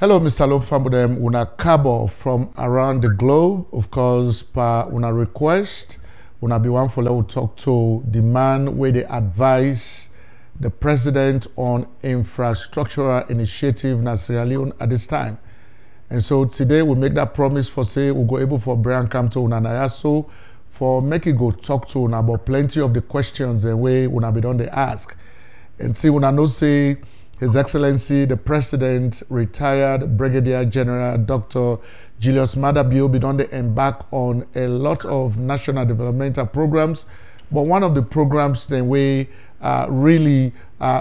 Hello, Mr. Lofambudem, una cabo from around the globe. Of course, per una request, una be one for level talk to the man where they advise the president on infrastructural initiative in Sierra Leone at this time. And so today we make that promise for say we'll go able for Brian come to una nayaso for make it go talk to una about plenty of the questions and way una be done they ask. And see una know say His Excellency, the President, retired Brigadier General Dr. Julius Maada Bio, be done to embark on a lot of national developmental programs. But one of the programs then we really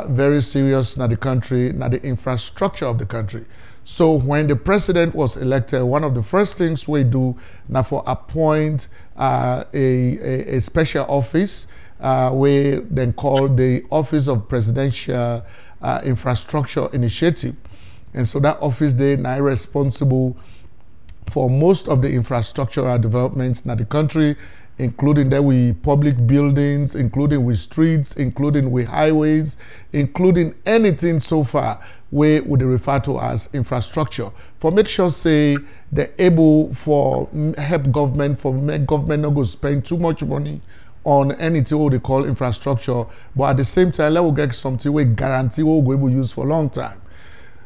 very serious in the country, in the infrastructure of the country. So when the president was elected, one of the first things we do now for appoint a special office, we then call the Office of Presidential Infrastructure Initiative. And so that office they now responsible for most of the infrastructural developments in the country, including that with public buildings, including with streets, including with highways, including anything so far we would refer to as infrastructure. For make sure say they're able for help government, for make government not go spend too much money on anything what they call infrastructure, but at the same time, let we get something we guarantee what we'll be able to use for a long time.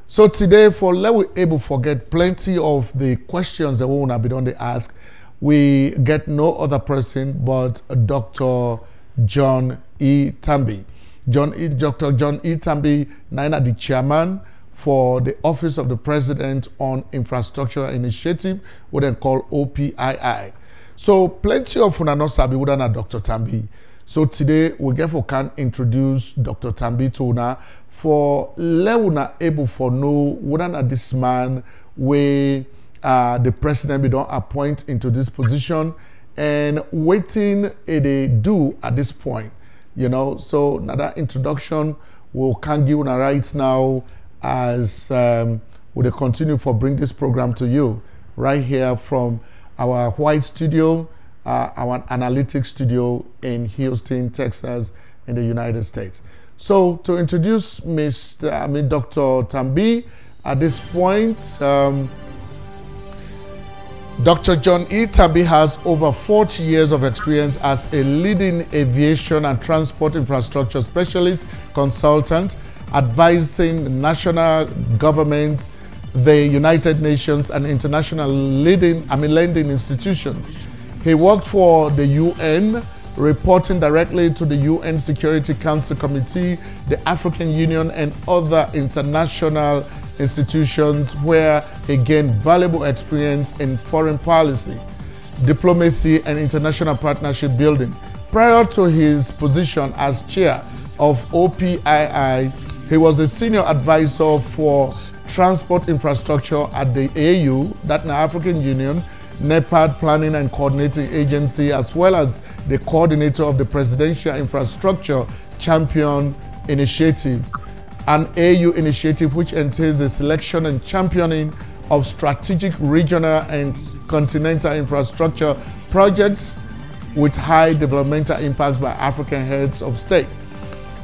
So today, for let we able forget plenty of the questions that we want to be done to ask, we get no other person but Dr. John E Tambi. Dr. John E Tambi, Naina, the chairman for the Office of the President on Infrastructure Initiative, what they call OPII. So plenty of una no sabi would na Dr. Tambi. So today we get for can introduce Dr. Tambi to una for let una able for know would na this man where the president be don't appoint into this position and waiting they do at this point. You know, so now that introduction we can give una right now as we continue for bring this program to you right here from our white studio, our analytics studio in Houston, Texas, in the United States. So to introduce Dr. Tambi at this point, Dr. John E Tambi has over 40 years of experience as a leading aviation and transport infrastructure specialist, consultant, advising national governments, the United Nations and international lending institutions. He worked for the UN, reporting directly to the UN Security Council Committee, the African Union and other international institutions where he gained valuable experience in foreign policy, diplomacy and international partnership building. Prior to his position as chair of OPII, he was a senior advisor for transport infrastructure at the AU, that the African Union, NEPAD Planning and Coordinating Agency, as well as the coordinator of the Presidential Infrastructure Champion Initiative, an AU initiative which entails the selection and championing of strategic regional and continental infrastructure projects with high developmental impacts by African heads of state.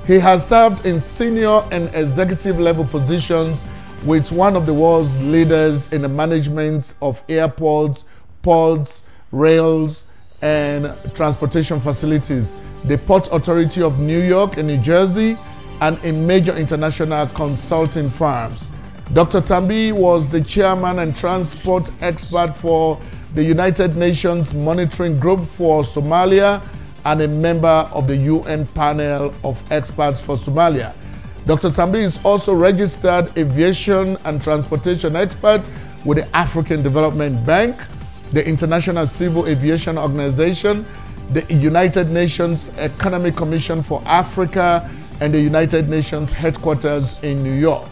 He has served in senior and executive level positions with one of the world's leaders in the management of airports, ports, rails, and transportation facilities, the Port Authority of New York and New Jersey, and in major international consulting firms. Dr. Tambi was the chairman and transport expert for the United Nations Monitoring Group for Somalia and a member of the UN panel of experts for Somalia. Dr. Tambi is also registered aviation and transportation expert with the African Development Bank, the International Civil Aviation Organization, the United Nations Economic Commission for Africa, and the United Nations headquarters in New York.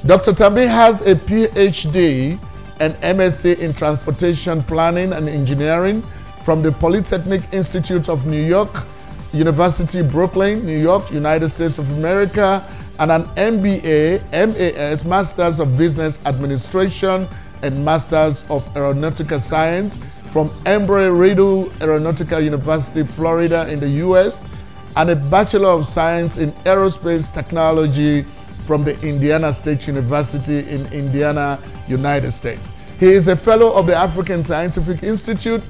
Dr. Tambi has a PhD and MSc in Transportation Planning and Engineering from the Polytechnic Institute of New York, University Brooklyn, New York, United States of America, and an MBA, MAS, Masters of Business Administration and Masters of Aeronautical Science from Embry-Riddle Aeronautical University, Florida in the US, and a Bachelor of Science in Aerospace Technology from the Indiana State University in Indiana, United States. He is a fellow of the African Scientific Institute,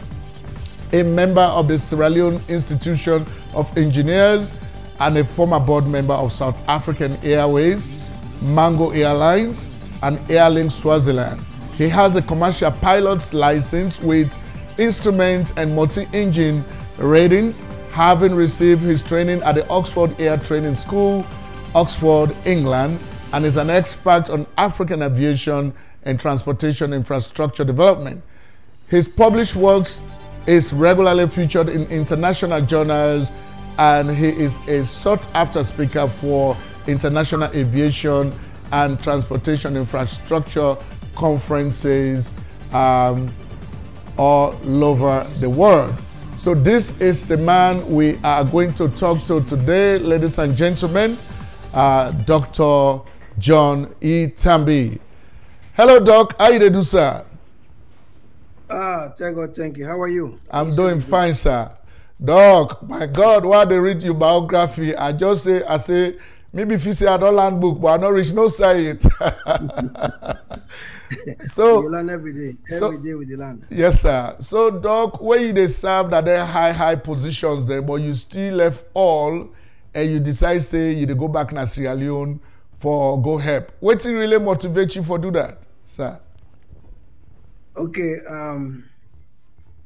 a member of the Sierra Leone Institution of Engineers, and a former board member of South African Airways, Mango Airlines, and Airlink Swaziland. He has a commercial pilot's license with instrument and multi-engine ratings, having received his training at the Oxford Air Training School, Oxford, England, and is an expert on African aviation and transportation infrastructure development. His published works is regularly featured in international journals, and he is a sought-after speaker for international aviation and transportation infrastructure conferences all over the world. So this is the man we are going to talk to today, ladies and gentlemen, Dr. John E Tambi. Hello, Doc. How you do, sir? Thank you. How are you? I'm doing fine, sir. Doc, my God, while they read your biography, I say, maybe if you say I don't learn book, but I don't reach no side. So you learn every day with the land. Yes, sir. So, Doc, where you they serve that they high positions there, but you still left all, and you decide say you go back to Sierra Leone for go help. What really motivate you for do that, sir? Okay,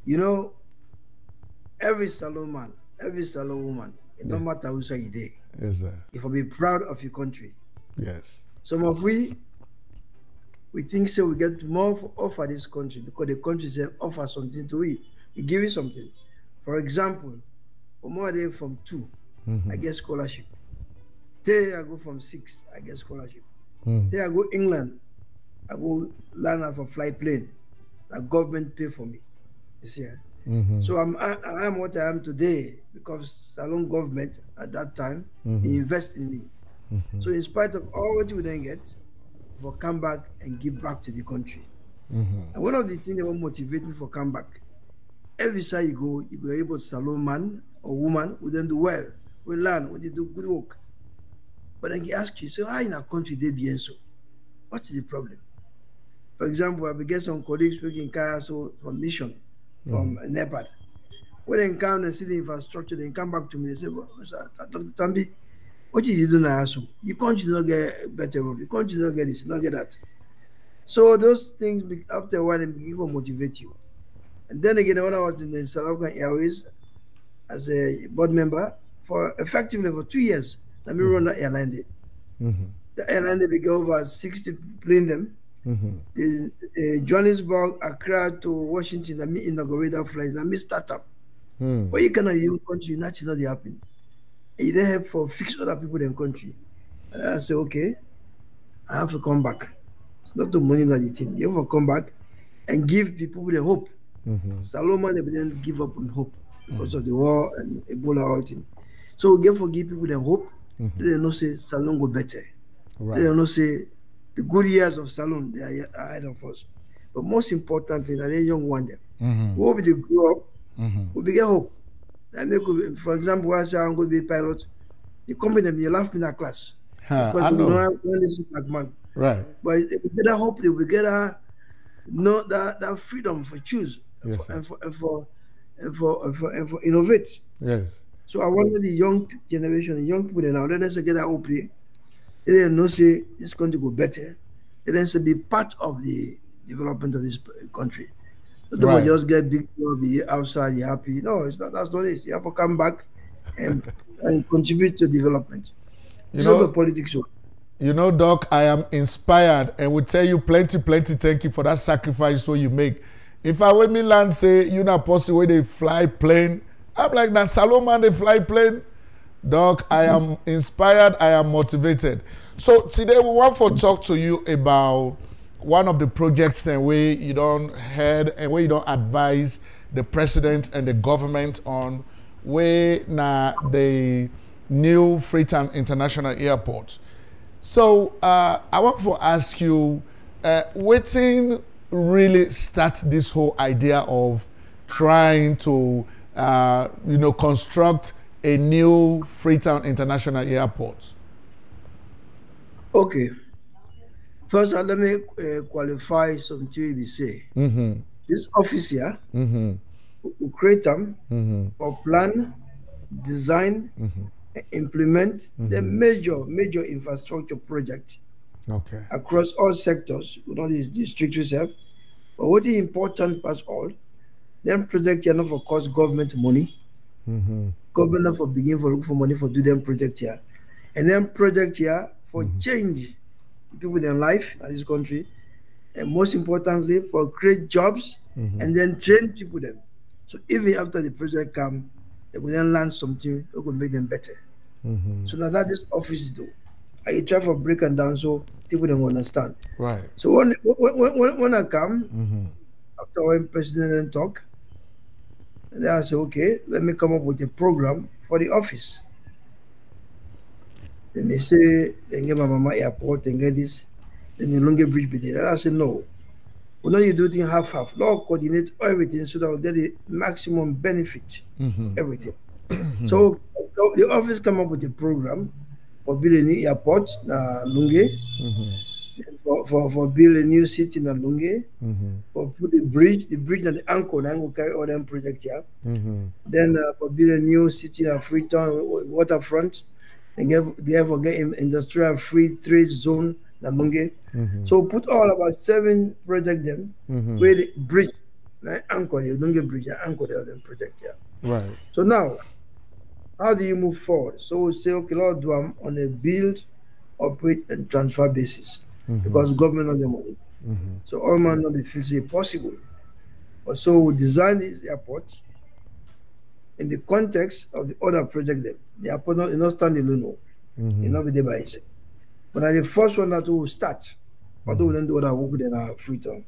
you know, every salon man, every salon woman, it no matter who say you day. Yes, sir. If you be proud of your country. Yes. Some of we think so we get more for offer this country because the country say offer something to we. It give you something. For example, for more day from 2, I get scholarship. Today I go from 6, I get scholarship. Today I go England, I go learn for flight plane. The government pay for me. You see. So I am what I am today because Salon government at that time invest in me. So in spite of all what you then get, for come back and give back to the country. And one of the things that will motivate me for come back, every side you go able to Salon man or woman who then do well, we learn, we do good work. But then he ask you, so how in our country they be so? What's the problem? For example, I began some colleagues speaking so from mission, from Nepal. When they come and see the infrastructure, they come back to me, they say, well, Dr. Tambi, what did you do now? You can't not get a better road, you can't not get this, not get that. So those things, after a while, they begin to motivate you. And then again, when I was in the South African Airways as a board member, effectively for 2 years, let me run the airline there. The airline, they began over 60 plane them. Johannesburg, Accra to Washington, and me inaugurate that flight, and me start up. But you cannot use country, that's not happen. And you don't have for fix other people in the country. And I say, okay, I have to come back. It's not the money that you think. You have to come back and give people the hope. Saloma, they didn't give up on hope because of the war and Ebola all thing. So we give people the hope. They don't say Salon go better. They don't say the good years of Salon, they are ahead of us. But most importantly, that they young one them. We hope they grow up, we begin hope. And they could, for example, I say I'm going to be a pilot, they come with them, they laugh in that class. Because we don't have one listen like man. Right. But if we get that hope, they will get that freedom for choose and for innovate. Yes. So I wanted the young generation, the young people now, let us get that hope. They didn't know say this country go better. They didn't say be part of the development of this country. Don't just get big job, be outside, you're happy. No, it's not. That's not it. You have to come back and contribute to development. It's not the politics. You know, Doc, I am inspired and will tell you plenty thank you for that sacrifice what you make. If I wait me land say you not possible where they fly plane, I'm like that Salomon they fly plane. Doc, I am inspired, I am motivated. So today we want to talk to you about one of the projects and where you don't head and where you don't advise the president and the government on where now the new Freetown International Airport. So I want to ask you, waiting really start this whole idea of trying to construct a new Freetown International Airport? Okay. First, let me qualify something we say. This office here will create them or plan, design, implement the major infrastructure project across all sectors, not these district reserve. But what is important past all, then project here not for cost government money. Government not for begin for look for money for do them project here. And then project here for change people in life in this country. And most importantly, for create jobs and then train people them. So even after the project come, they will then learn something that will make them better. So now that this office do, I try for break and down so people don't understand. Right. So when I come, after when president talk, then I say, okay, let me come up with a program for the office. Then they say, they get my mama airport and get this, then the Lungi bridge be there. And I say, no. We know you do things half-half. Lord coordinate everything so that we get the maximum benefit, everything. So the office come up with a program for building a new airport in Lungi, for building a new city in Lungi, for put the bridge and the anchor, and we'll carry all them projects here. Then for building a new city in Freetown waterfront, and they have get industrial free trade zone in Lungi. So put all about 7 projects them where the bridge, like anchor, the Lungi bridge, anchor them project here. Right. So now, how do you move forward? So we say, okay, Lord, do them on a build, operate, and transfer basis because government not the money. So all man not be physically possible. But so we design this airport in the context of the other project. Them the airport not stand alone, it not be there by itself. But the first one that will start, although we don't do other work in our Freetown.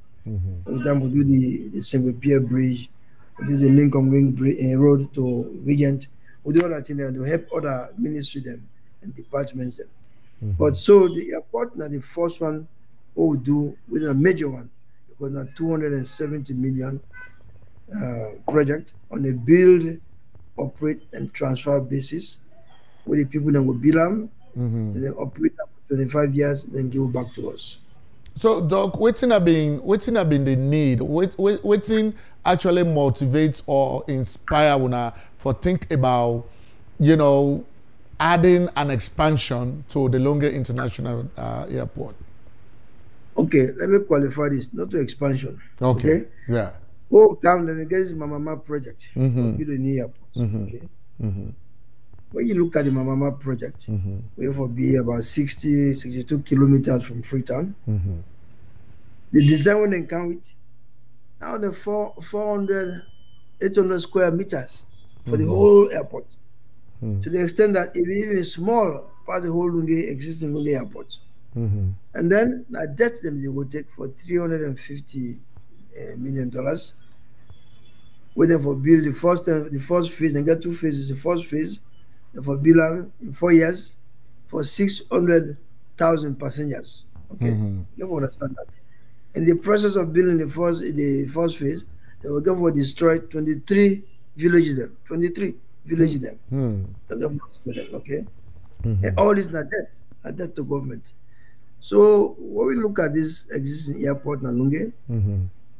For example, we do the Single Pier Bridge, we do the Lincoln Wing Road to Regent. We do all that thing there to help other ministry them and departments them. But so the airport now the first one what we do with a major one because now 270 million project on a build, operate and transfer basis where the people then will build them and then operate them for 25 years then give back to us. So, Doc, what's have been the need? What's actually motivates or inspire una for think about, adding an expansion to the Lungi International Airport? Okay, let me qualify this, not to expansion. Okay. Yeah. Oh, come, let me get this Mama project for building the airport. Okay. When you look at the Mama project, we will be about 62 kilometers from Freetown. The design when they come with now the 800 square meters for the whole airport. To the extent that if even small part of the whole Lungi existing Lungi airport. And then the debt them they will take for $350 million. Waiting for build the first phase and get 2 phases. The first phase for build in 4 years for 600,000 passengers. Okay, you understand that. In the process of building the first phase, they will go for destroy 23 villages them. 23 villages them. Okay, and all is not debt to government. So when we look at this existing airport in Lungi,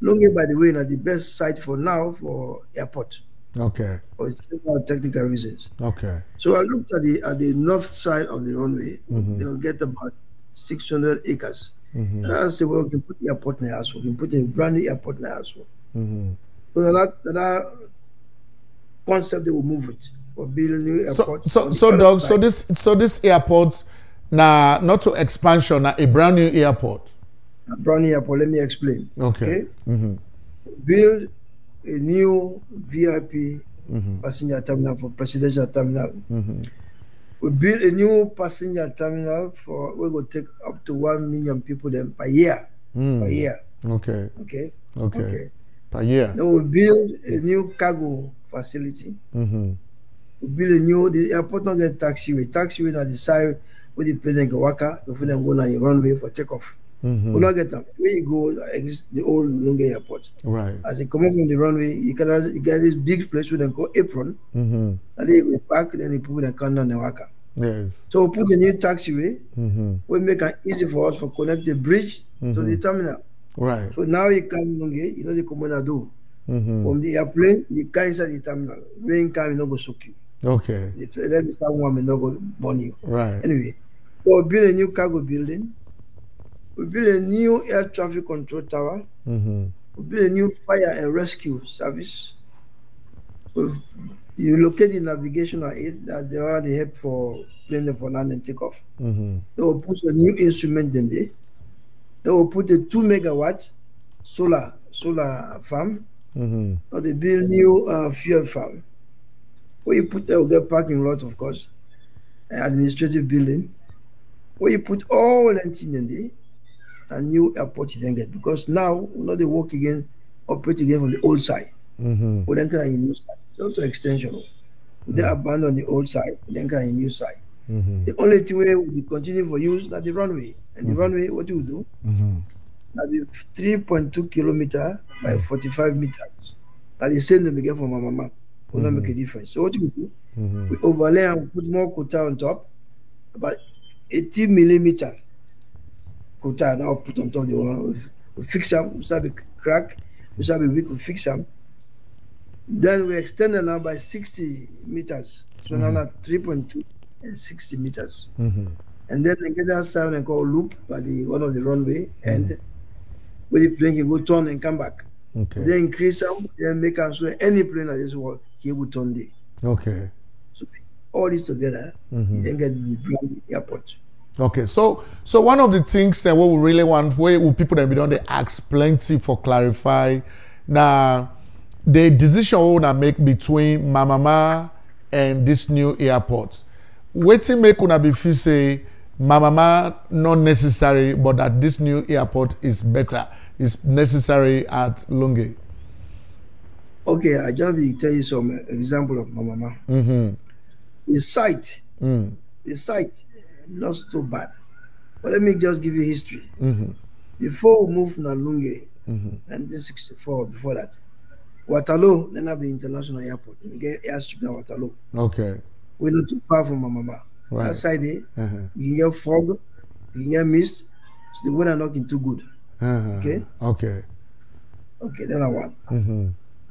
Lungi, by the way, is the best site for now for airport. Okay. For several technical reasons. Okay. So I looked at the north side of the runway. They will get about 600 acres. And I said, well, we can put the airport in the house. We can put a brand new airport in the house. So that concept they will move it for building new airport. So Doug, so this airport now not to expansion, now a brand new airport. A brand new airport. Let me explain. Okay. Build a new VIP passenger terminal for presidential terminal. We build a new passenger terminal for we will take up to 1 million people then per year. Per year. Okay. Per year. Then we build a new cargo facility. We build the airport not get taxiway. Taxiway on the side where the plane can walk out before them go on the runway for takeoff. We not get them. Where you go, exist the old Lungi airport. Right. As you come up from the runway, you get this big place where they call apron. And they go park, then the people that come down the walk out. Yes. So we put a new taxiway. We make it easy for us to connect the bridge to the terminal. Right. So now you come Lungi, you know the Comonado. From the airplane, you come inside the terminal. Rain come, you no go soak you. Okay. Let the start warm, you no go burn you. Right. Anyway, so we build a new cargo building. We build a new air traffic control tower. We build a new fire and rescue service. You locate the navigational aid that they are the help for plane for land and takeoff. They will put a new instrument in there. They will put a 2 megawatt solar farm. Or they build new fuel farm. Where you put, they will get parking lot, of course, administrative building. Where you put all that thing in there, a new airport you then get, because now we know they work again, operate again from the old side. We then kind of a new side. So to extension. We then abandon the old side, we then kind of a new side. The only thing we continue for use is the runway. And the runway, what do we do? That be 3.2 kilometers by 45 meters. That the same that we get from my mama. Will not make a difference. So what do we do? We overlay and put more quota on top, about 80 millimeter quota now put on top of the one. We fix them, we start a crack, we start a weak, we fix them. Then we extend it now by 60 meters. So now 3.2 and 60 meters. And then they get that side and call loop by the one of the runway, and where the plane can go turn and come back. Okay. They increase them, then make us so any plane at this world he will turn there. Okay. So all this together, you then get the airport. Okay, so one of the things that what we really want, where people that we don't they ask plenty for clarify. Now, the decision we wanna make between Mamama and this new airport. Waiting make una be feel say Mamama not necessary, but that this new airport is better, is necessary at Lungi. Okay, I just will tell you some example of Mamama. The site, not so bad. But let me just give you history. Before we moved to Lungi, 1964, before that, Waterloo, then have the international airport. We get airstrip now Waterloo. Okay. We're not too far from Mamama. Right. That side there, you can get fog, you can get mist, so the weather not looking too good. Okay? Okay. Okay, then I want.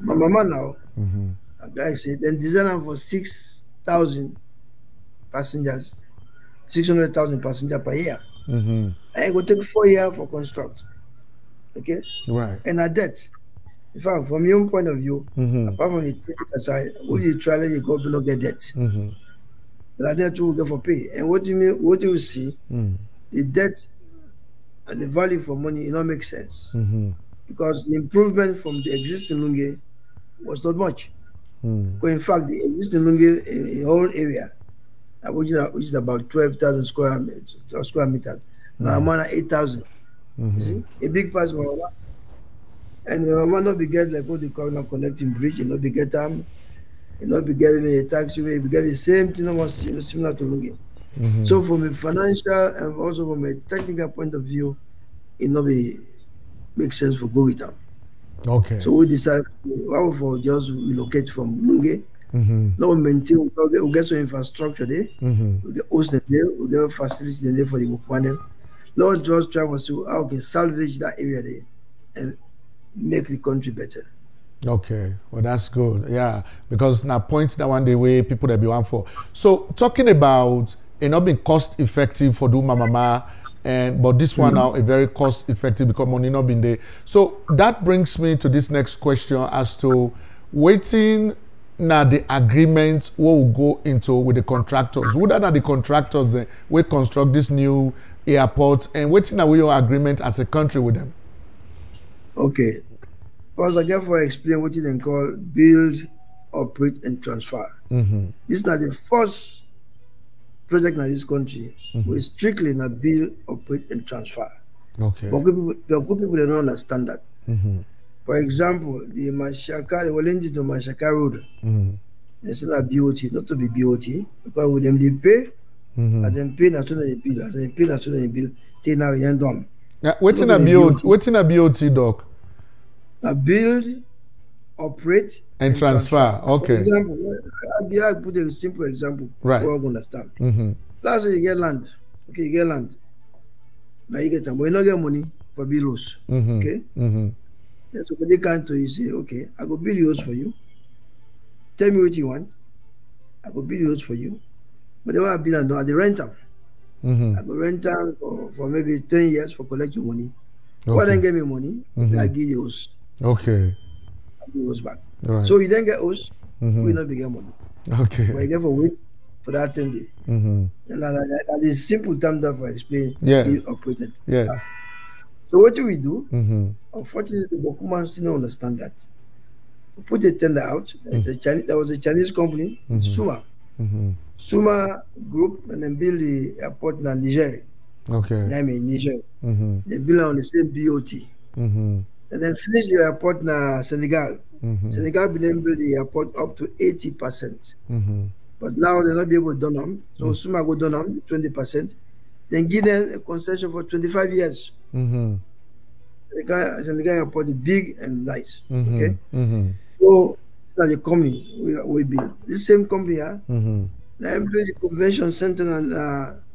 Mamama now, a guy said, then design them for 6,000 passengers, 600,000 passengers per year. And it will take 4 years for construct. Okay? Right. And at that, in fact, from your own point of view, apart from the technical side, will you try to go below get debt? But at that you will get for pay. And what do you mean? What do you see? The debt and the value for money, it don't make sense. Because the improvement from the existing Lungi was not much. But in fact, the existing Lungi in whole area, which is about 12,000 square meters. Now I'm on 8,000. You see, a big part of our. And might not be get like what they call now connecting bridge, you know, be get them, you know, be getting a taxiway, be get the same thing almost, you know, similar to Lungi. So from a financial and also from a technical point of view, it not be make sense for go with them. Okay. So we decided for just relocate from Lungi. Now we maintain, we get some infrastructure there, we get hosted there, we get facilities there for the Wukwane. Now just try to see how we can salvage that area there and make the country better. Okay, well that's good. Yeah, because now points that one the way people that be one for. So talking about it not being cost effective for do Mamama, and but this one now a very cost effective because money not been there. So that brings me to this next question as to waiting now the agreement what will go into with the contractors. Would that the contractors that will construct this new airport and waiting now your agreement as a country with them? Okay. First, I get for explain what you can call build, operate, and transfer. This is not the first project in this country. We strictly not build, operate, and transfer. Okay. But people they don't understand that. For example, the Walenji to Mashaka Road, it's not BOT, not to be BOT, because with them they pay, and then pay as soon as they bill, as they pay as soon as they bill, they now they done. Yeah, waiting a BOT, doc. A build, operate, and transfer. Okay. For example, I'll put a simple example. Right. We all understand. Last year you get land. Okay, you get land. Now you get time. But you don't get money for bills. Okay? Then somebody come to you say, okay, I go build yours for you. Tell me what you want. I go build yours for you. But then when I build and the rental. I go rent them for maybe 10 years for collect your money. Okay. Why then give me money? I give you yours. Okay. I give yours back. Right. So you then get us, we not be get money. Okay. But you get for wait for that 10 days. And that is simple term that for explain the operating. Yes. So what do we do? Unfortunately, the Bokuma still don't understand that. We put a tender out. There was a Chinese company, Suma. Suma Group, and then build the airport in Niger. Okay. In Niger. They build on the same BOT. And then finish the airport in Senegal. Senegal then build the airport up to 80%. But now they'll not be able to do them. So Suma go down them 20%. Then give them a concession for 25 years. Senegal airport is big and nice. Okay. So that's the company we build. This same company, now build the convention center in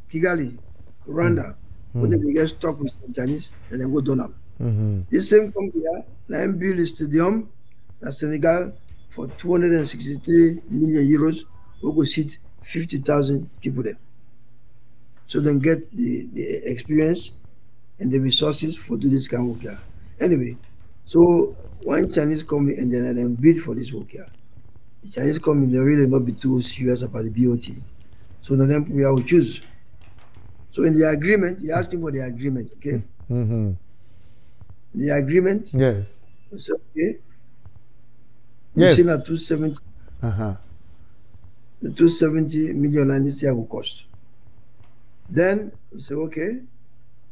Kigali, Rwanda. When they get stuck with the Chinese, and then go down them. This same company, now build the stadium in Senegal for 263 million euros. We go seat 50,000 people there. So then get the experience and the resources for do this kind of work here. Anyway, so one Chinese company and then bid for this work here. The Chinese company, they really not be too serious about the BOT. So then we will choose. So in the agreement, he asked him for the agreement, okay? The agreement, yes. We said, okay. Yes. We've seen at 270. The 270 million and this year will cost. Then we say, okay,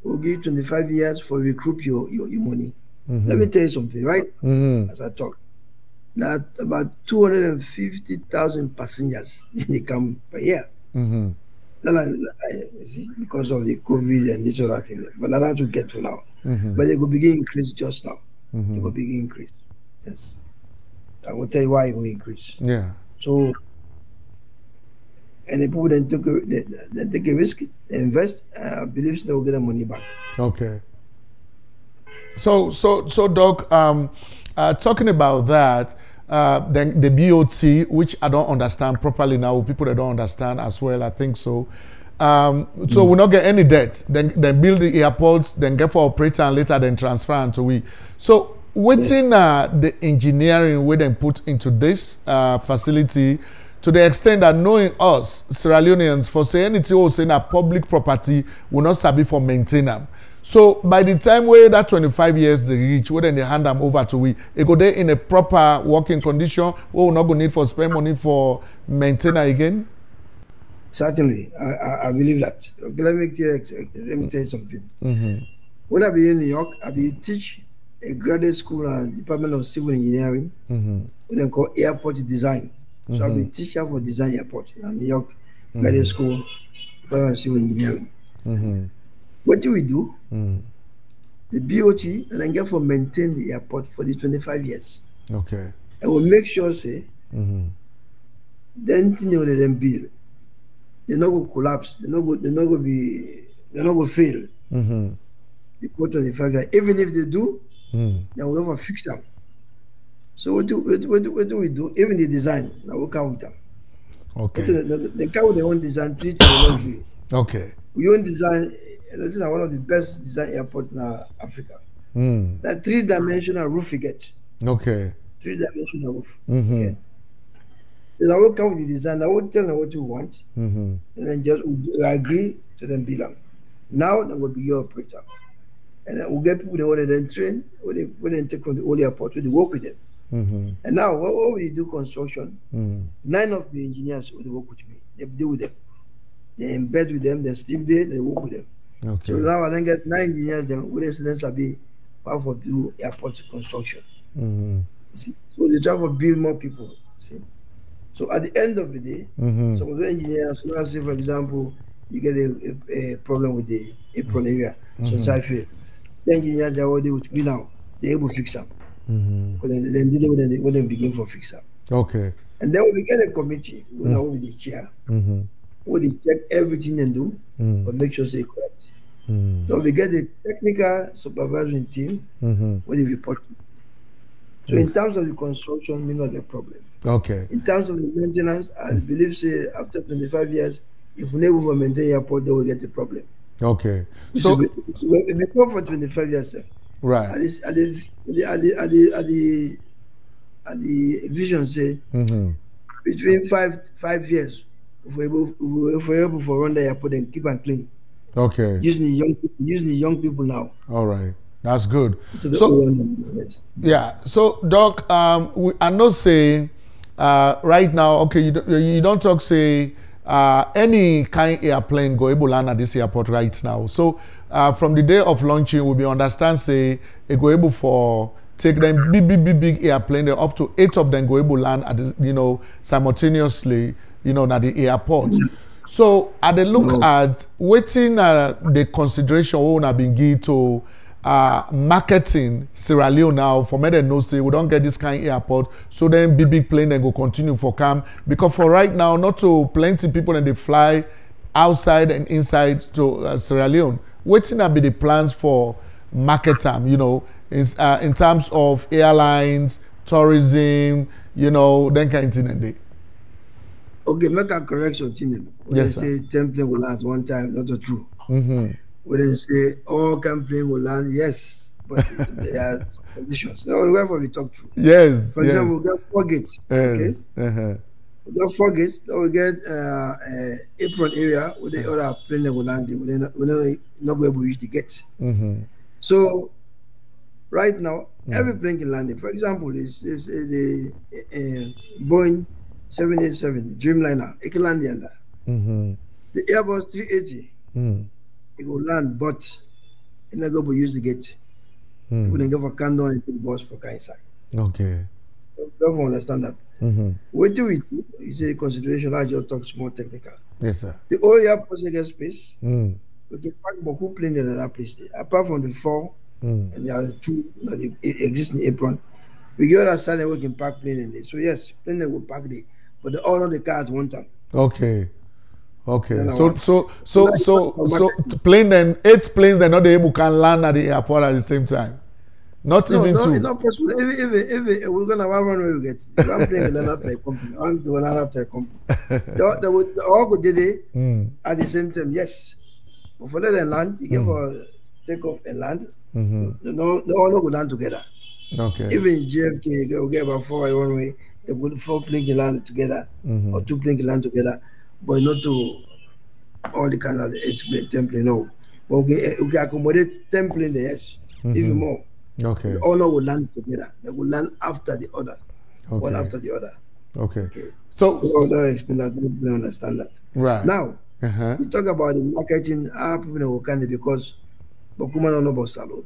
we'll give you 25 years for recoup your money. Let me tell you something, right? As I talk. Now, about 250,000 passengers they come per year. See, because of the COVID and this other thing. But not to get for now. But they will begin increase just now. They will begin increase. Yes. I will tell you why it will increase. Yeah. So, and the people then take a risk, they invest, believes they will get their money back. Okay. So Doc, talking about that, then the BOT, which I don't understand properly now, people that don't understand as well, I think so. So we'll not get any debt, then build the airports, then get for operator and later then transfer into we. So within the engineering we then put into this facility, to the extent that knowing us, Sierra Leoneans, for say anything or saying that public property will not sabi for maintain them. So by the time where that 25 years they reach, where then they hand them over to we, it go there in a proper working condition, we will not go need for spend money for maintainer again? Certainly, I believe that. Okay, let me tell you something. When I be in New York, I be teach a graduate school and Department of Civil Engineering, what they call airport design. So I'll be teacher for design airport in New York graduate school, Department of Civil Engineering. What do we do? The BOT and then get for maintain the airport for the 25 years. Okay. And we'll make sure say then thing they then build. They're not going to collapse. They're not going to fail. Before 25 years. Even if they do, they will never fix them. So what do we do? Even the design, now we come with them. Okay. They come with their own design, treat luxury. Okay. We own design. That's one of the best design airports in Africa. That 3-dimensional roof you get. Okay. 3-dimensional roof. Okay. Then I will come with the design. I will tell them what you want, and then just we'll agree to them build them. Now that will be your operator, and then we'll get people that want to then train, or they then take from the old airport, they work with them. And now when we do construction, 9 of the engineers will work with me. They deal with them. They embed with them. They sleep there. They work with them. Okay. So now I then get 9 engineers. Then with incidents will be part of do airport construction. See? So they try to build more people. See? So at the end of the day, some of the engineers, let's say for example, you get a problem with the apron area, so I feel the engineers are already with me now. They're able to fix them. Because then they when they begin for fix up. Okay. And then we get a committee, we know with the chair, where they check everything and do, but make sure it's correct. Then we get the technical supervisory team, where they report. So in terms of the construction, we not get problem. Okay. In terms of the maintenance, I believe say after 25 years, if we never maintain airport, then we get the problem. Okay. So before for 25 years, sir, right. At the vision say between five years, if we're able to run the airport and keep and clean. Okay. Using the young people now. All right. That's good. So yeah. So Doc, I know say right now, okay, you don't talk say any kind airplane go able land at this airport right now. So from the day of launching, we understand say it go able for take them big airplane. They're up to 8 of them go able land at the, simultaneously, at the airport. So at the look at waiting the consideration we have been given to marketing Sierra Leone now for me they know say we don't get this kind of airport, so then big plane then go continue for come, because for right now not to plenty people and they fly outside and inside to Sierra Leone. Waiting be the plans for market time, in terms of airlines, tourism, then kind of thing and they. Okay, make a correction, Tinem. When Yes, they say 10 planes will land one time, not true. Mm-hmm. When they say all planes will land, yes, but there are conditions. No, wherever we talk through. Yes. For example, we got 4 gates. Yes. Okay. We got 4 gates. Then we get apron area where the other plane that will land. We're not going to reach the gate. So right now, every plane can land. For example, it's the Boeing 787 Dreamliner. It can land there. The Airbus 380. It will land, but it's not going to use the gate. People don't give a candle and the bus for kind side. Okay. You don't understand that. What do we do? Is a consideration. I just talk more technical. Yes, sir. The whole airport get space. We can park beaucoup plane in that place. Apart from the 4, and there are 2 that exist in the apron. We go outside and we can park plane in there. So yes, plane will park there, but all of the cars one time. Okay. Okay. So plane then 8 planes they're not able can land at the airport at the same time. Not even 2. It's not possible. If we're gonna one runway we get one plane will land after a company, one will land after a company. They all go there at the same time, yes. But for them land, you give for take off and land. They all go land together. Okay. Even JFK will get about 4 runway, they go 4 planes can land together or 2 planes can land together. But not to all the kind of 8 plane, 10 plane, no. But we can accommodate 10 plane there, yes, even more. Okay. All will land together. They will land after the other, one after the other. Okay. So that explain that people don't understand that. Right. Now, we talk about the marketing. People will kind of because Bokuma don't know about Salon.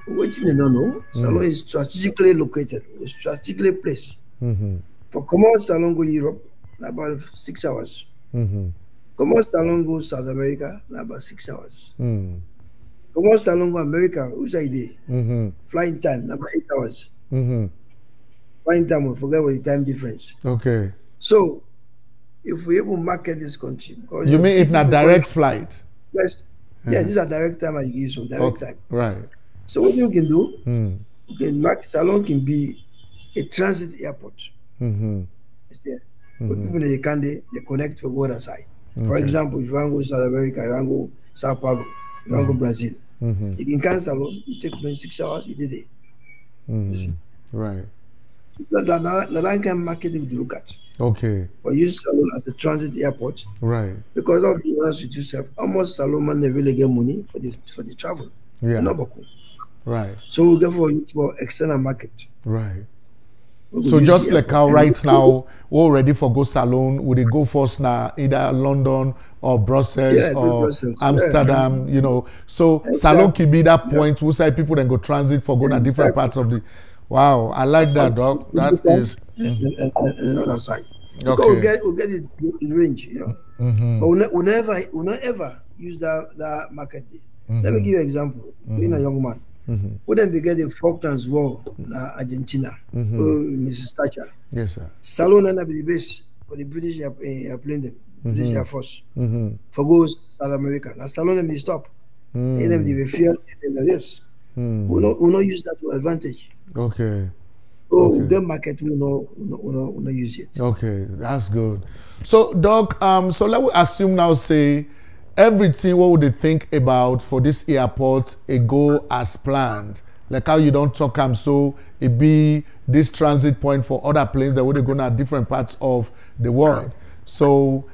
What they don't know, Salon is strategically located, strategically placed. For common Salon go Europe, about 6 hours. Common Salon go South America, about 6 hours. Common Salon go America, which idea? Flying time, about 8 hours. Flying time, we forget what the time difference. Okay. So, if we able to market this country, you mean if not direct flight? Yes. Yeah, this is a direct time I give you, so direct time. Right. So what you can do? Salon can be a transit airport. But people they connect for go other side. For example, if you want to go to South America, you want to go Sao Paulo, you want to go Brazil, you can cancel. You take plane 6 hours, you did it. Right. That kind of market they would look at. Okay. But use Salon as a transit airport. Right. Because I'll be honest with yourself, almost Salon man they really get money for the travel. Yeah. Not Baku. Right. So we go look for external market. Right. So just like how right now we're ready for go Salon, would they go first now either London or Brussels or Amsterdam, So exactly. Salon can be that point who say people then go transit for go to different parts of the. Wow, I like that, Doc. That is. Other side. Because we'll get the range, But we'll not ever use that market day. Let me give you an example. Being a young man, When they get the Falklands War, Argentina, Mrs. Thatcher. Yes, sir. Salon and the base for the British airplane, them, British Air Force, for goes South America. Now Salon and they stop. And then they fear, and then yes. We not use that to advantage. Okay. So the market will not use it. Okay, that's good. So, Doc, so let me assume now, say, everything what would they think about for this airport, it go as planned. Like how you don't talk so it be this transit point for other planes that would go to different parts of the world. So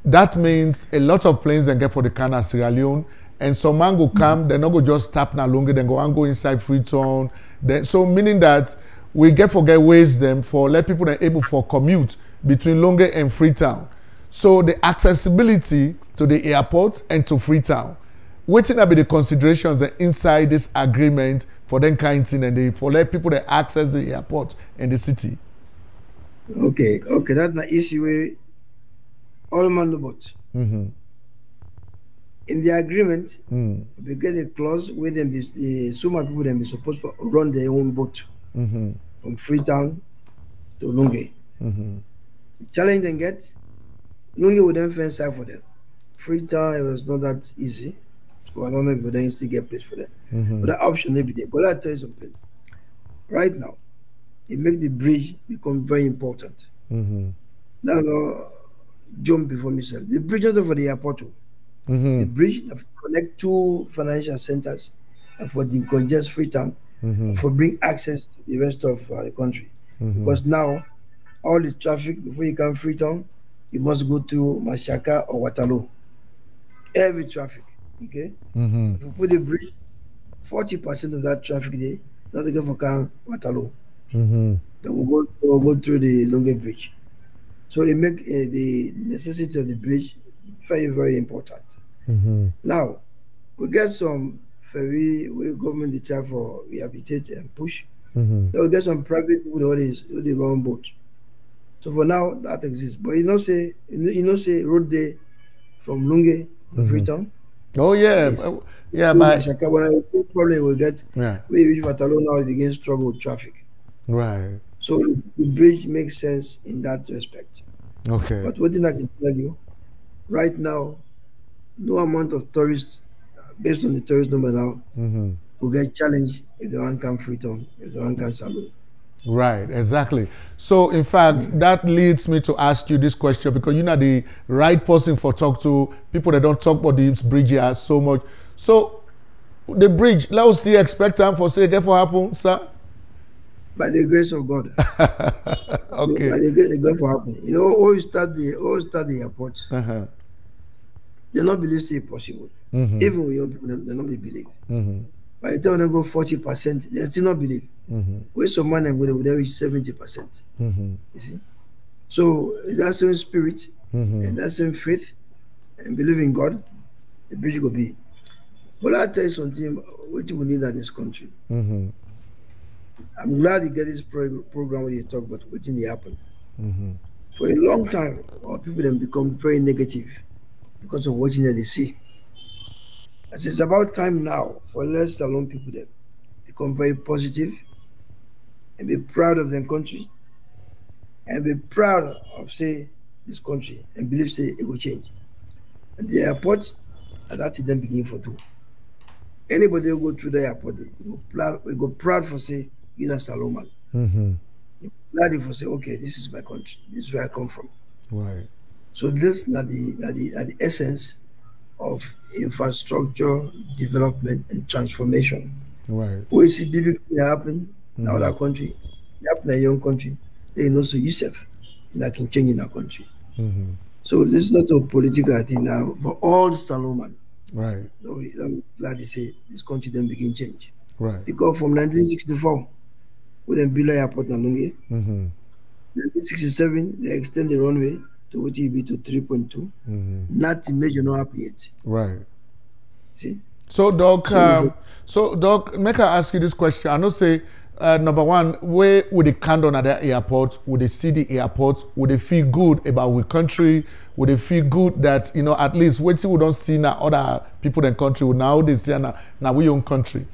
that means a lot of planes then get for the Kana Sierra Leone, and some man go come, they're not go just tap na Lungi, then go and go inside Freetown. So meaning that we forget ways them for let people that able for commute between Lungi and Freetown. So the accessibility to the airport and to Freetown, waiting to be the considerations that inside this agreement for them kind of thing, and they for let people that access the airport and the city. Okay, that's the issue where all man about. In the agreement, we get a clause where them so many people them be supposed to run their own boat from Freetown to Lungi. The challenge they get, Lungi would then fence side for them. Freetown, it was not that easy, so I don't know if they still get place for them. But that option may be there. But I'll tell you something. Right now, it makes the bridge become very important. Now, jump before myself. The bridge not for the airport. The bridge that connect two financial centers and for decongest Freetown, for bring access to the rest of the country. Because now, all the traffic, before you come Freetown, you must go through Mashaka or Waterloo. Every traffic, okay? If you put the bridge, 40% of that traffic there, not to go for Kan Waterloo. Then we'll go through the Lungi Bridge. So it makes the necessity of the bridge very, very important. Now, we get some ferry where government they try for rehabilitate and push. Then we get some private people who they run boat. So for now that exists. But you know say road there from Lungi to Freetown. Oh yeah. Yeah, but when I say problem we get we reach Waterloo now it begins struggle with traffic. Right. So the bridge makes sense in that respect. Okay. But what thing I can tell you, right now, no amount of tourists, based on the tourist number now, will get challenged if they want to come Freetown, if they want to come Salon. Right, exactly. So, in fact, that leads me to ask you this question because you're not the right person for talk to people that don't talk about this bridge here so much. So, the bridge, let us still expect time for say, what happen, sir? By the grace of God. Okay. By the grace of God for happen. You know, always start the airport. They not believe it's possible. Even with young people, they not believe. By the time they go 40%, they still not believe. With some money, they reach 70%. You see? So that same spirit and that same faith and believe in God, the bridge will be. But I'll tell you something, what we need in this country. I'm glad you get this program where you talk about what thing happen. For a long time, our people then become very negative because of what they see. As it's about time now for less alone people then become very positive and be proud of their country and be proud of say this country and believe say it will change. And the airport, that then begin for two. Anybody who go through the airport, we go proud for say you know Saloman. You glad for say okay, this is my country, this is where I come from. Right. So this is the essence of infrastructure development and transformation. Right. We see big things happen in our country, happen in your own country, then also yourself, and that can change in our country. So this is not a political thing now for all the Salomon. Right. I'm glad to say this country then begin change. Right. Because from 1964, we then build an airport in Lungi. 1967, they extend the runway to OPII to 3.2. Nothing major not happen yet. Right. See? So, Doc, make I ask you this question. I know say, number one, where would they come down at the airport? Would they see the airport? Would they feel good about our country? Would they feel good that, you know, at least what we don't see now other people in the country, now they see now we own country.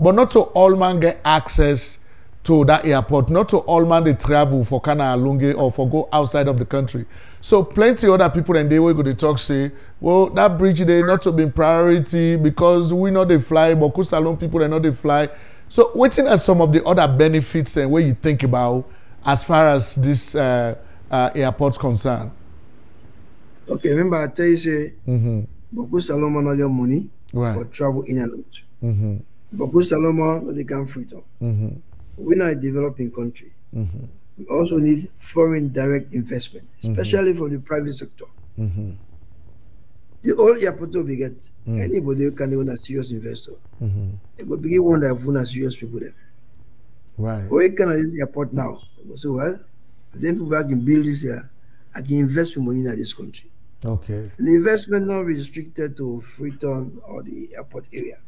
But not to all man get access to that airport. Not to all man they travel for Kana Lungi or for go outside of the country. So plenty other people and they will go to talk say, well, that bridge they not to be priority because we know they fly, but Salon people they not they fly. So waiting at some of the other benefits and where you think about as far as this airport's concerned. Okay, remember I tell you say, Boku Salomon not get money for travel in and out. Boku Salomon they can Freetown. We're not a developing country. We also need foreign direct investment, especially from the private sector. The whole airport will get anybody who can own a serious investor. They will begin one that own a serious people there. Right. We can this airport now. So well, then people can build this here. I can invest money in this country. Okay. The investment not restricted to Freetown or the airport area.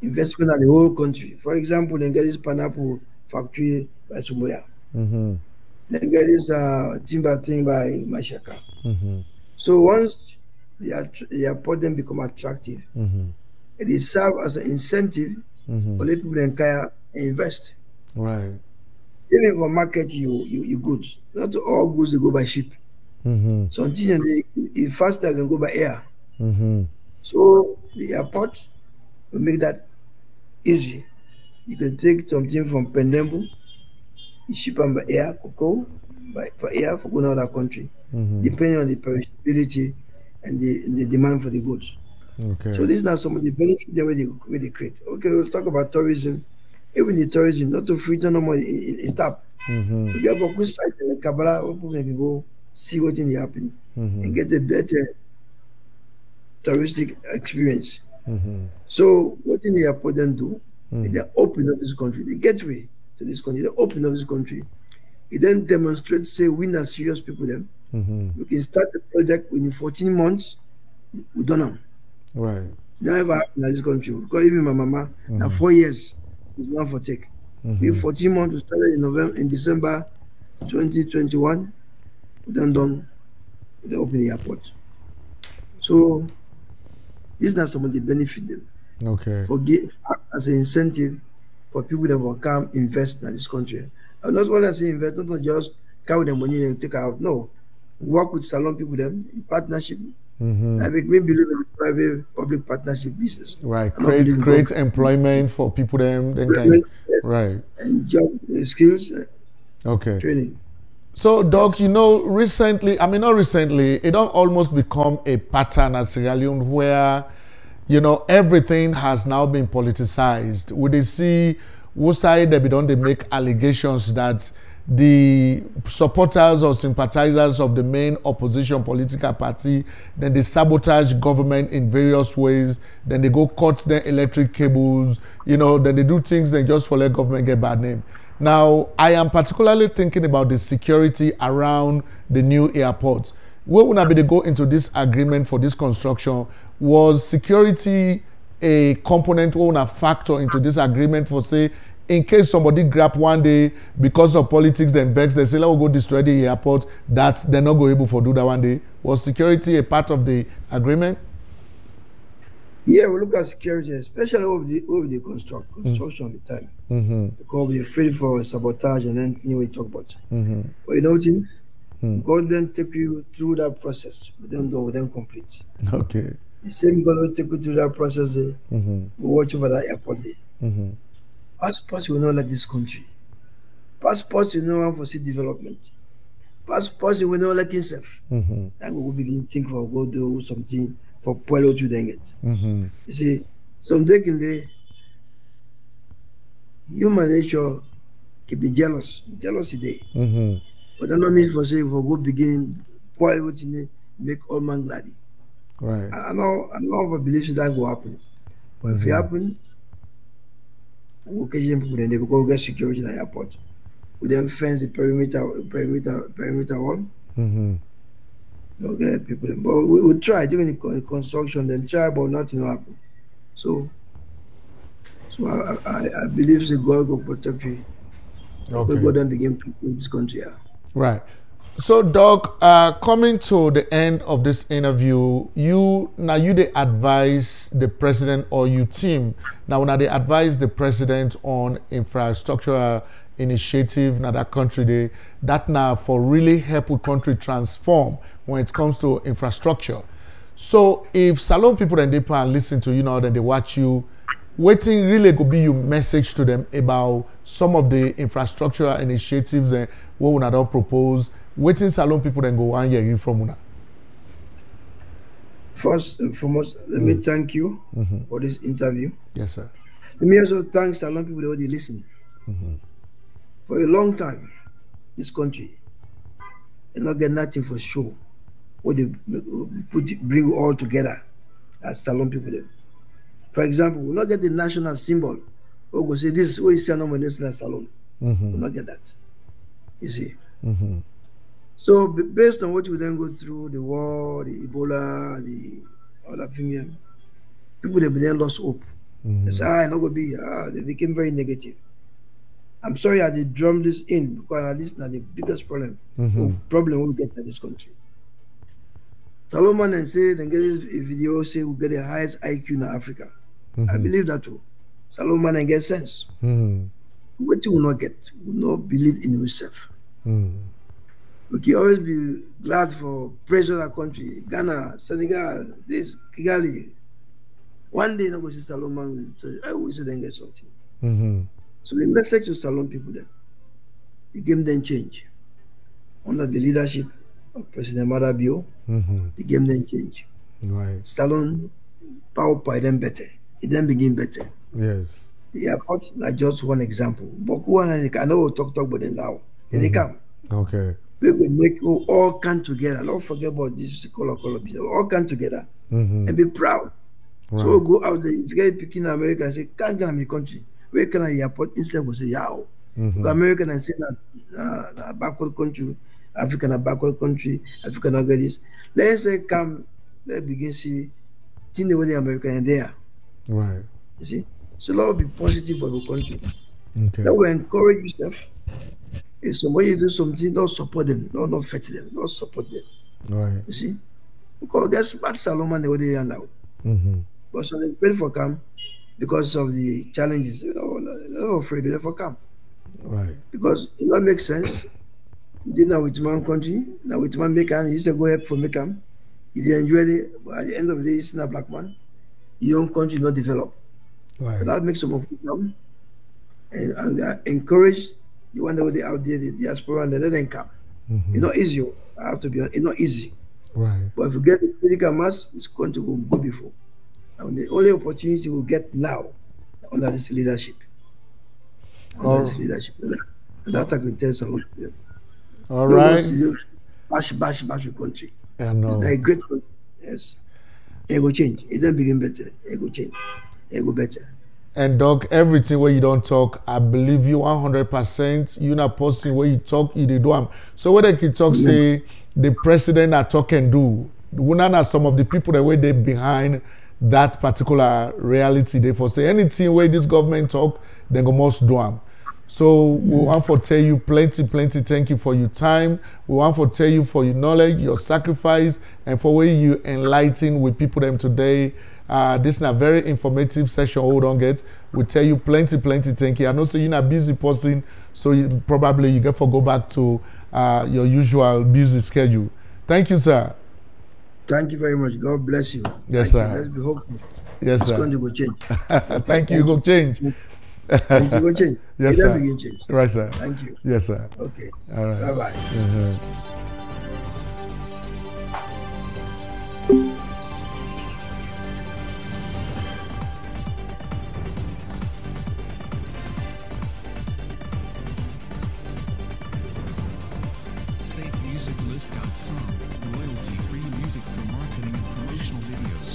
Investment at the whole country. For example, they get this pineapple factory by Sumoya. Then get this timber thing by Mashaka. So once the airport then become attractive, it is serve as an incentive for the people in Kaya invest. Right. Even for market you goods. Not all goods they go by ship. Something they faster than go by air. So the airport will make that easy. You can take something from Pendembu, you ship them by air, cocoa, for air for going out of the country, depending on the perishability and the demand for the goods. Okay. So this is now some of the benefits where they create. Okay, we'll talk about tourism. Even the tourism, not to Freetown no more in tap. We get a good site in Kabbalah where people can go see what is happening and get a better touristic experience. So what in the airport then do? They open up this country, the gateway to this country, they open up this country. It then demonstrates, say, we are serious people then. We can start the project within 14 months, we done them. Right. Never happened in this country. Because even my mama, now 4 years is one for take. We 14 months, we started in December 2021, we done the opening airport. So this is not some of the benefit them. Okay. As an incentive for people that will come invest in this country. And not when I say invest, not just carry the money and take out. No. Work with salon people them in partnership. I make me believe in the private public partnership business. Right. Create employment for people them then can right. And job skills training. So Doc, you know, recently, I mean not recently, it don't almost become a pattern at Sierra Leone where, you know, everything has now been politicized. Would they see what side they make allegations that the supporters or sympathizers of the main opposition political party, then they sabotage government in various ways, then they go cut their electric cables, you know, then they do things then just for let government get bad name. Now, I am particularly thinking about the security around the new airport. Where would I be to go into this agreement for this construction? Was security a component or a factor into this agreement for, say, in case somebody grab one day because of politics, then vex, they say, let's go destroy the airport, that they're not going able to do that one day. Was security a part of the agreement? Yeah, we look at security, especially over the construction at the time. Because we're afraid for sabotage and then we talk about. But you know what? God then take you through that process. We don't do, we don't complete. Okay. The same God will take you through that process. We watch over that airport there. Passports will not like this country. Passports will not want for city development. Passports will not like itself. And we will begin to think for go do something for Pueblo to then get. You see, someday can they human nature can be jealous. Jealousy day. But I don't mean for say for go begin Pueblo to make all man glad. Right. I know of a belief that will happen. But if it happen, we'll catch them people then they will get security in the airport. We then fence the perimeter wall. They'll get people in. But we will try doing the construction, then try, but nothing will happen. So I believe the God will protect you. Okay. God then begin to protect this country. Right. So, Doc, coming to the end of this interview, you they advise the president or you team now they advise the president on infrastructural initiative now that country that now for really help with country transform when it comes to infrastructure. So, if Salon people and they and listen to you now, then they watch you. Waiting really could be your message to them about some of the infrastructural initiatives and what we don't propose. Waiting Salon people then go and hear from una. First and foremost, let me thank you for this interview. Yes, sir. Let me also thank Salon people that already listen. For a long time, this country and not get nothing for show. What they bring all together as Salon people then. For example, we not get the national symbol. We go say this what is no national Salon. We not get that. You see. So based on what we then go through, the war, the Ebola, the other thing, people they then lost hope. They say, I'm not gonna be. They became very negative. I'm sorry I did drum this in because at least now the biggest problem we get in this country. Solomon and say then get a video say we get the highest IQ in Africa. I believe that too. Solomon and get sense. What you will not get, will not believe in yourself. We can always be glad for praise of our country, Ghana, Senegal, this Kigali. One day, I go see Solomon, I will say then get something. So the message to Salon people then, the game then change. Under the leadership of President Marabio, the game then change. Right. Salon power by them better. It then begin better. Yes. The airport is just one example. But I know we'll talk about them now. Then they come. Okay. We will make all come together. Don't forget about this color. All come together and be proud. Right. So we'll go out there. If you get picking America and say, can't get my country. Where can I airport instead of say, yow. American and say that backward country, African a backward country, African not get this. Let's say come, let's begin see think the way the American are there. Right. You see? So that will be positive for the country. Okay. That will encourage yourself. If somebody do something, don't support them, don't fight them, don't support them. Right. You see? Because guess what Solomon the way they are now. But so they afraid for come because of the challenges. They're not afraid, they never come. Right. Because it don't make sense. We did now with one country, now with one Mekan, he used to go help for Mekan. He didn't enjoy it, but at the end of the day, he's not a black man. Your own country not develop. Right. So that makes some of them and encourage the one that were out there, the diaspora, and let them come. It's not easy. I have to be honest, it's not easy. Right. But if you get the critical mass, it's going to go before. And the only opportunity we get now under this leadership. This leadership. And that I can tell someone. All right. Bash your country. I know. It's like a great country. Yes. It will change. It then begin better. It will change. It will better. And Doc, everything where you don't talk, I believe you 100%. You're not posting where you talk, you do them. So whether you talk, say the president are talk and do, one are some of the people that were they behind that particular reality. They for say anything where this government talk, then go must do them. So we want to tell you plenty thank you for your time. We want to tell you for your knowledge, your sacrifice, and for where you enlighten with people them today. This is a very informative session. Hold on, get. We tell you plenty thank you. I know so you're not a busy person, so you get to go back to your usual busy schedule. Thank you, sir. Thank you very much. God bless you. Yes, sir. Let's be hopeful. Yes, it's sir. It's going to go change. Thank you. Go change. Thank you. Go change. Yes, sir. Begin change. Right, sir. Thank you. Yes, sir. Okay. All right. Bye-bye. SafeMusicList.com. Royalty-free music for marketing and promotional videos.